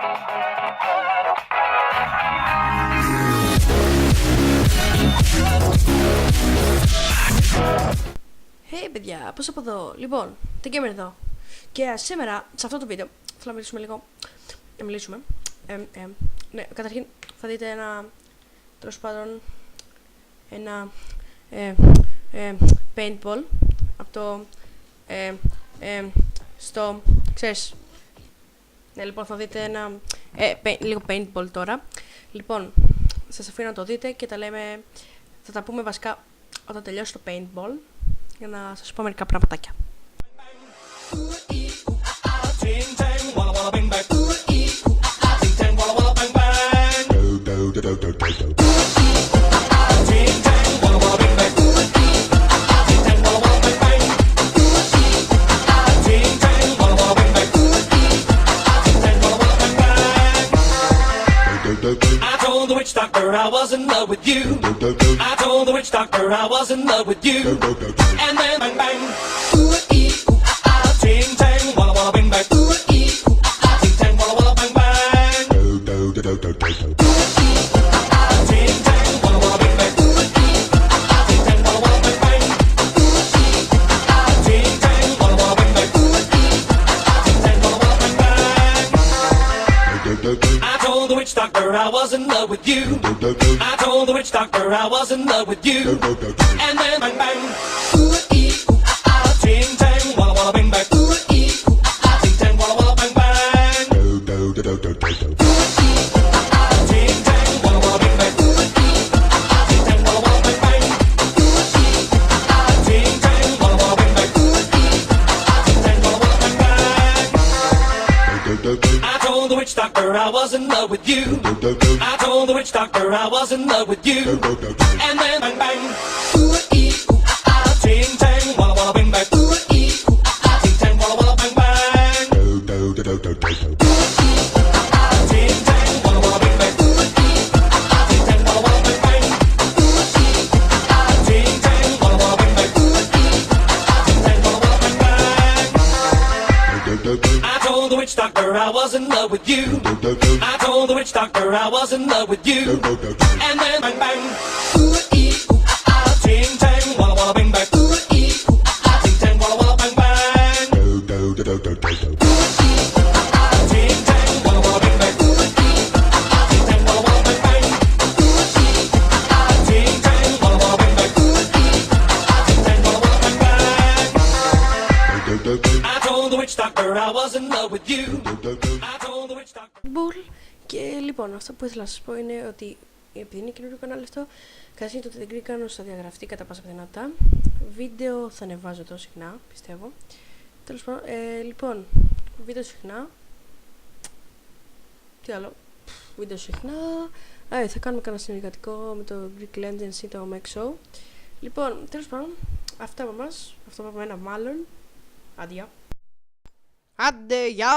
Hey παιδιά, πώς από εδώ. Λοιπόν, τι Gamer εδώ. Και σήμερα, σε αυτό το βίντεο, θέλω να μιλήσουμε λίγο. Ναι, καταρχήν θα δείτε ένα, τέλος πάντων, ένα paintball από το στο, ξέρεις. Ναι, λοιπόν, θα δείτε ένα λίγο paintball τώρα. Λοιπόν, σας αφήνω να το δείτε και τα λέμε, θα τα πούμε βασικά όταν τελειώσει το paintball, για να σας πω μερικά πραγματάκια. I told the witch doctor I was in love with you. I told the witch doctor I was in love with you. And then bang bang, ting tang, walla walla bang bang, ting tang, walla walla bang bang, ting tang, walla walla bang bang, ting tang, walla walla bang bang, ting tang, walla walla bang bang, ting tang, walla walla bang bang. I told the witch doctor I was in love with you. I told the witch doctor I was in love with you. And then bang bang, ting tang, walla walla bang bang, ting tang, walla walla bang bang, ting tang, walla walla bang bang, ting tang, walla walla bang bang, ting tang, walla walla bang bang, ting tang, walla walla bang bang. I told the witch doctor I was in love with you. I told the witch doctor I was in love with you. And then bang bang, ting tang, walla walla bang bang, ting tang, walla walla bang bang, ting tang, walla walla bang bang, ting tang, walla walla bang bang, ting tang, walla walla bang bang, ting tang, walla walla bang bang. I told the witch doctor I was in love with you. I told the witch doctor I was in love with you. And then bang bang, ting tang, walla walla bang bang, ting tang, walla walla bang bang, ting tang, walla walla bang bang, ting tang, walla walla bang bang, ting tang, walla walla bang bang, ting tang, walla walla bang bang. I told the witch doctor I was in love with you. I told the witch doctor. Και λοιπόν, αυτό που ήθελα να σας πω είναι ότι επειδή είναι καινούριο κανάλι αυτό, καταρχήν το Telegram κάνω θα διαγραφτεί κατά πάσα πιθανότητα. Βίντεο θα ανεβάζω εδώ συχνά, πιστεύω. Τέλος πάντων, λοιπόν, βίντεο συχνά. Τι άλλο, βίντεο συχνά. Θα κάνουμε κανένα συνεργατικό με το Greek Legends ή το Mexo. Λοιπόν, τέλος πάντων, αυτά από εμάς, αυτό από μένα μάλλον. Αντιά. Άντε, γεια!